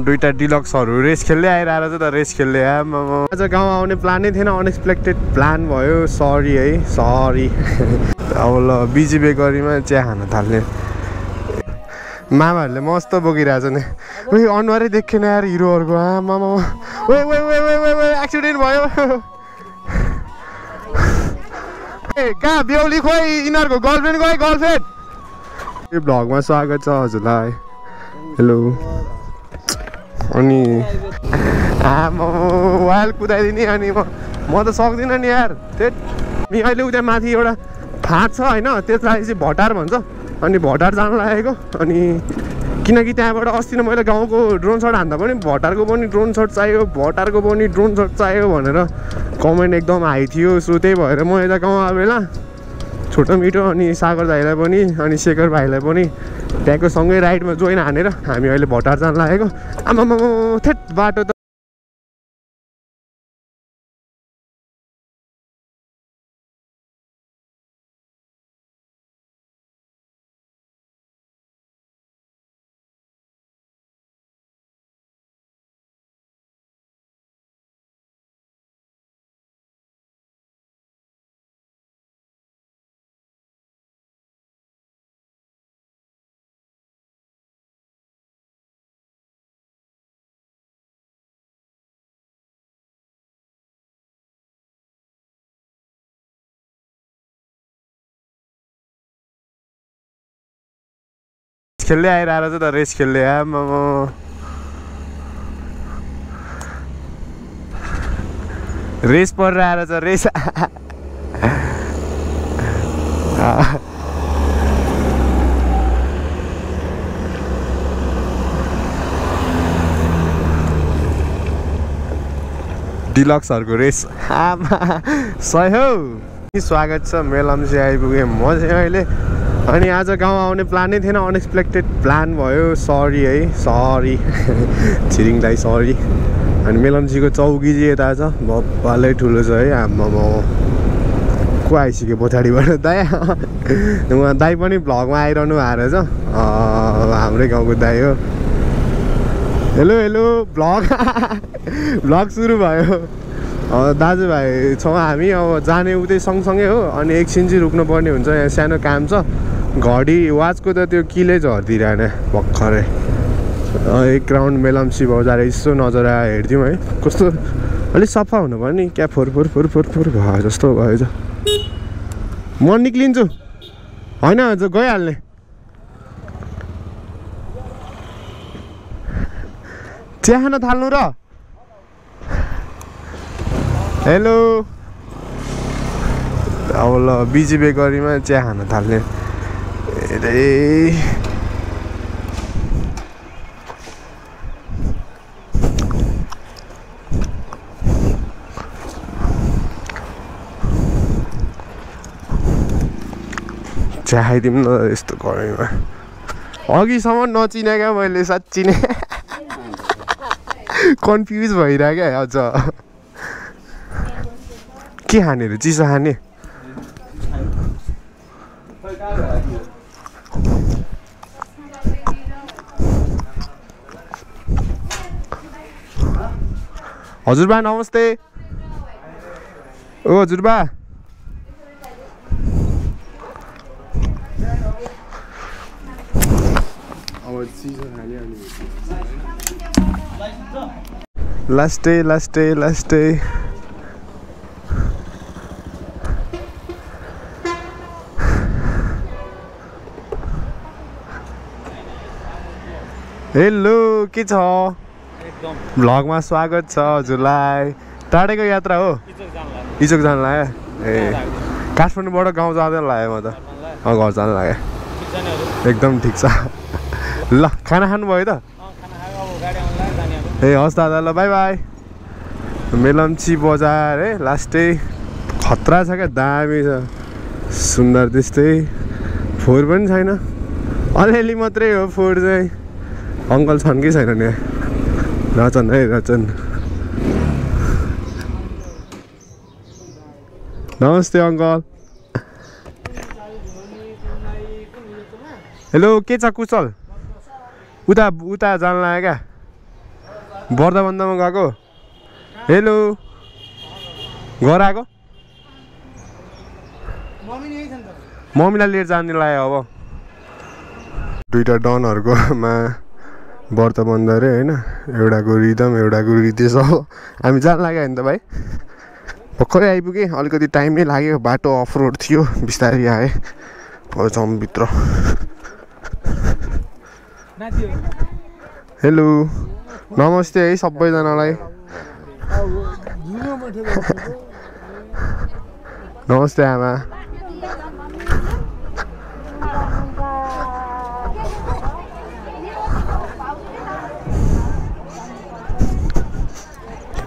दुईटा डिलक्सहरू रेस खेल्दै आइरहेर चाहिँ त रेस खेल्दै आज गाउँ आउने प्लानै थिएन अनएक्सपेक्टेड प्लान भयो सरी है सरी अब ल बिजी बेकरीमा चिया खान थाल्ने मामाहरूले मस्त बोकिरहेछ नि उही अनुहारै देखेन यार हिरोहरूको मामा एक्सिडेन्ट भयो कहाँ बेहुली खोइ यिनीहरूको गर्लफ्रेन्ड खोइ गर्लफ्रेन्ड यो भ्लगमा स्वागत छ हजुरलाई हेलो अनि वाल कुदाइदिने अनि म त सक्दिनँ नि यार त्यही अहिले उता माथि एउटा फाँट छ होइन त्यसलाई चाहिँ भटार भन्छ अनि भटार जान लागेको अनि किनकि त्यहाँबाट अस्ति नै मैले गाउँको ड्रोन सट हान्दा पनि भटारको पनि ड्रोन सट चाहियो भटारको पनि ड्रोन सट चाहियो भनेर कमेन्ट एकदम हाई थियो सो त्यही भएर म यता गाउँ आएको बेला छोटो मिठो अनि सागर दाइलाई पनि अनि शेखर भाइलाई पनि त्यहाँको सँगै राइडमा जोइन हानेर हामी अहिले भटार जान लागेको आमामा थेट बाटो त खेल्दै आइरहेर चाहिँ त रेस खेल्दै रेस परेर आएर चाहिँ रेस डिलक्सहरूको रेस सही हो स्वागत छ मेलामा चाहिँ आइपुगेँ म चाहिँ अहिले अनि आज गाउँ आउने प्लानै थिएन अनएक्सपेक्टेड प्लान भयो सरी है सरी छिरिङ दाइ सरी अनि मेलम्चीको चौकी चाहिँ यता छ बब्बालै ठुलो छ है आम्मामा को आइसक्यो पछाडिबाट दाइ उहाँ दाइ पनि भ्लगमा आइरहनु भएको रहेछ हाम्रै गाउँको दाइ हो हेलो हेलो भ्लग सुरु भयो दाजुभाइ छौँ हामी अब जाने उतै सँगसँगै हो अनि एकछिन चाहिँ रुक्नु पर्ने हुन्छ यहाँ सानो काम छ घडी वाचको त त्यो किलै झरिदिरहेन भर्खरै एक राउन्ड मेलम्ची बजार यसो नजर हेर्थ्यौँ है कस्तो अलिक सफा हुनु पर्यो नि क्या फोर भयो जस्तो भयो म निक्लिन्छु होइन गइहाल्ने चिया खान थाल्नु र हेलो अब ल बिजी बेकरीमा चिया खान थाल्ने चिया खाइदिउँ न यस्तो गरममा अघिसम्म नचिनेका मैले साँच्ची नै कन्फ्युज भइरहेको क्या अझ के खाने रे चिसो खाने हजुरबा नमस्ते ओ हजुरबा लास्टै हेलो के छ भ्लगमा स्वागत छ हजुरलाई टाढेको यात्रा हो इचोक जान लाग्यो ए काठमाडौँबाट गाउँ जाँदै लाग्यो म त घर जान लाग्यो एकदम ठिक छ ल खाना खानुभयो त ए हस् दादा ल बाई बाई मेलम्ची बजार है लास्टै खतरा छ क्या दामी छ सुन्दर त्यस्तै फोहोर पनि छैन अलिअलि मात्रै हो फोहोर चाहिँ अङ्कल छन् कि छैन नि रचन है रचन नमस्ते अङ्कल हेलो के छ कुशल उता जान लाग्यो क्या बर्दाबन्दमा गएको हेलो घर आएको मम्मीलाई लिएर जाने लाग्यो अब दुईटा डनहरुकोमा बर्दाबन्द रे हैन एउटाको रिदम एउटाको रितेश हो हामी जान लाग्यो नि त भाइ भर्खरै आइपुगे अलिकति टाइम नै लाग्यो बाटो अफ रोड थियो बिस्तारै आए पछौँ भित्र हेलो नमस्ते है सबैजनालाई नमस्ते आमा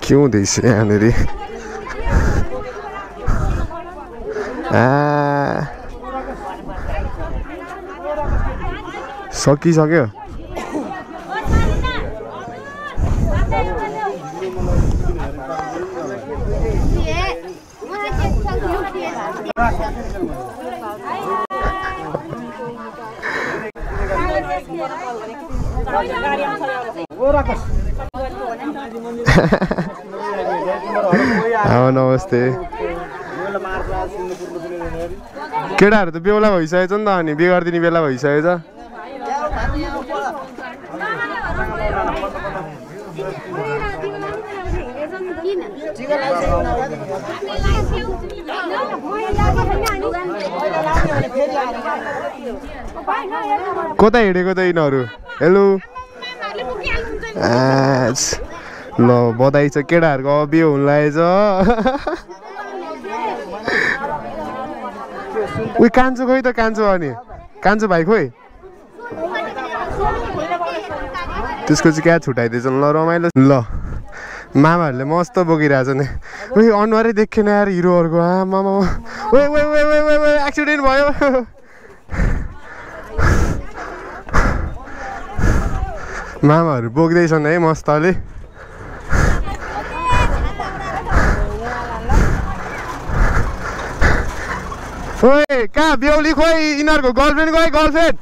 के हुँदैछ यहाँनिर सकिसक्यो नमस्ते केटाहरू त बेहुला भइसकेछ नि त अनि बिहे गरिदिने बेला भइसकेछ कता हिँडेको त यिनीहरू हेलो ल बधाई छ केटाहरूको अब बिहे हुन लागेछ उही कान्छो खोइ त कान्छो अनि कान्छो भाइ खोइ त्यसको चाहिँ क्या छुट्याइदिएछ ल रमाइलो ल मामाहरूले मस्त बोकिरहेछ नि उही अनुहारै देखेन यार हिरोहरूको आमामा एक्सिडेन्ट भयो मामाहरू बोक्दैछन् है मस्तले ओए कहाँ बेहुली खोइ यिनीहरूको गर्लफ्रेन्ड खोइ गर्लफ्रेन्ड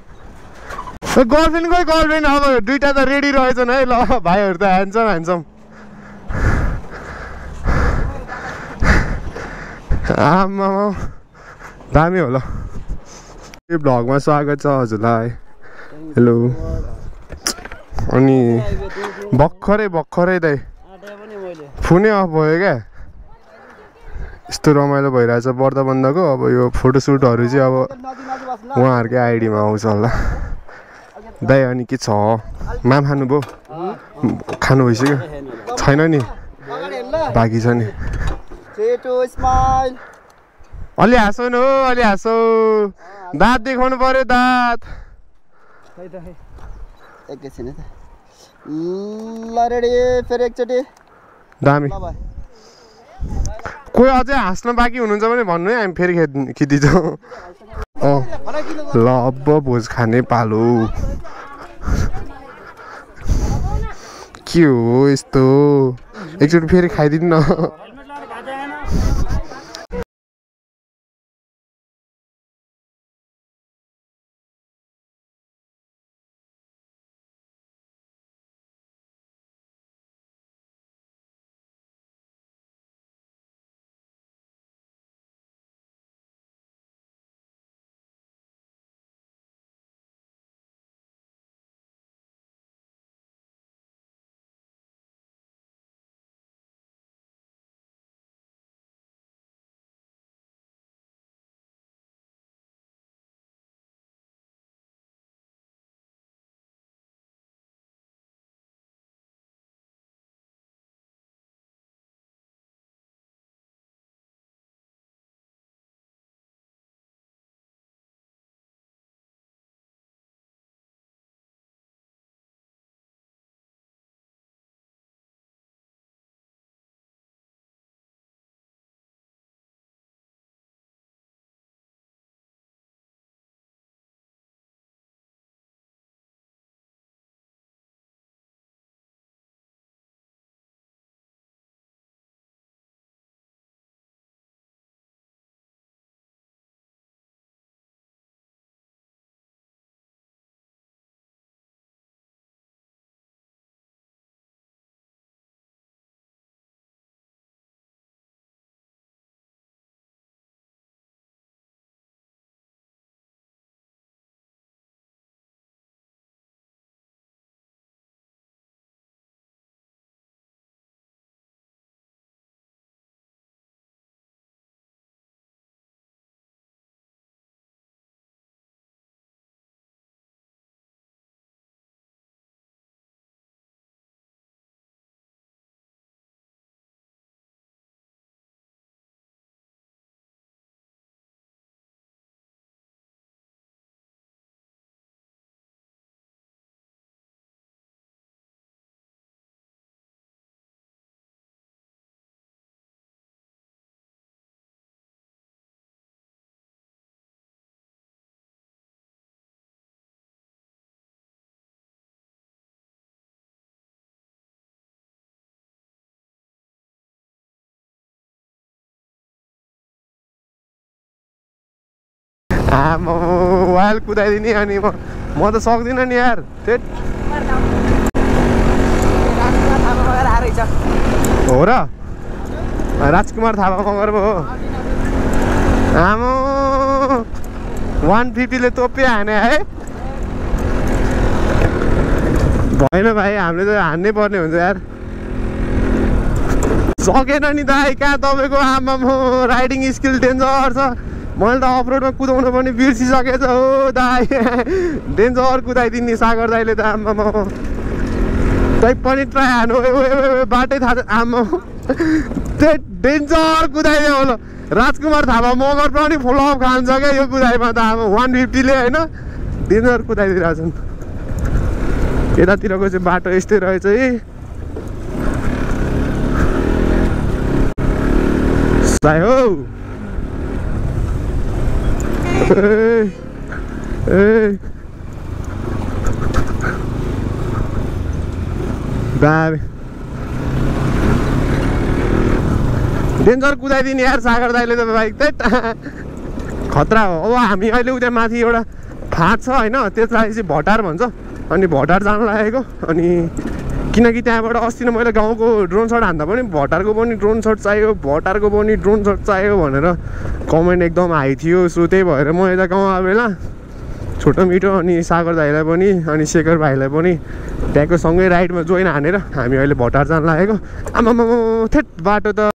खोइ गर्लफ्रेन्ड अब दुईटा त रेडी रहेछन् है ल भाइहरू त ह्यान्डसम ह्यान्डसम आमा दामी होला यो भ्लगमा स्वागत छ हजुरलाई हेलो अनि भर्खरै दाइ फोनै अफ भयो क्या यस्तो रमाइलो भइरहेछ बर्दाबन्दको अब यो फोटोसुटहरू चाहिँ अब उहाँहरूकै आइडीमा आउँछ होला दाइ अनि के छ माम खानुभयो खानु भइसक्यो छैन नि बाँकी छ नि अलि हाँसो न हो अलि हाँसो दाँत देखाउनु पर्यो दाँत एकैछिन ल रेडी फेरि एकचोटि दामी कोही अझै हाँस्न बाँकी हुनुहुन्छ भने भन्नु है हामी फेरि खिचिदिन्छौँ ल अब भोज खाने पालो के हो यस्तो एकचोटि फेरि खाइदिनु न आमा वाइल कुदाइदिने अनि म त सक्दिनँ नि यार त्यट हो र राजकुमार थापा मगर पो हो आमा 150 ले तोपे हाने है भएन भाइ हामीले त हान्नै पर्ने हुन्छ यार सकेन नि दाइ कहाँ तपाईँको आमा राइडिङ स्किल डेन्जर छ मैले त अफरोडमा कुदाउनु पनि बिर्सिसकेछ हो दाइ डेन्जर कुदाइदिने सागर दाइले त आमा तै पनि ट्राई हानु बाटै थाहा छ आमा त्यो डेन्जर कुदाइदियो होला राजकुमार थापा मगर पनि फ्लप खान्छ क्या यो कुदाइमा त अब 150 ले होइन डेन्जर कुदाइदिरहेछन् यतातिरको चाहिँ बाटो यस्तै रहेछ है साइ हो दाबे डेन्जर कुदाइदिने यार सागर दाइले त बाइक त खतरा हो अब हामी अहिले उता माथि एउटा फाँट छ होइन त्यसलाई चाहिँ भटार भन्छ अनि भटार जान लागेको अनि किनकि त्यहाँबाट अस्ति नै मैले गाउँको ड्रोन सट हान्दा पनि भटारको पनि ड्रोन सट चाहियो भटारको पनि ड्रोन सट चाहियो भनेर कमेन्ट एकदम हाई थियो सो त्यही भएर म यता गाउँ आएको बेला छोटो मिठो अनि सागर दाइलाई पनि अनि शेखर भाइलाई पनि त्यहाँको सँगै राइडमा जोइन हानेर हामी अहिले भटार जान लागेको आमामा थेट बाटो त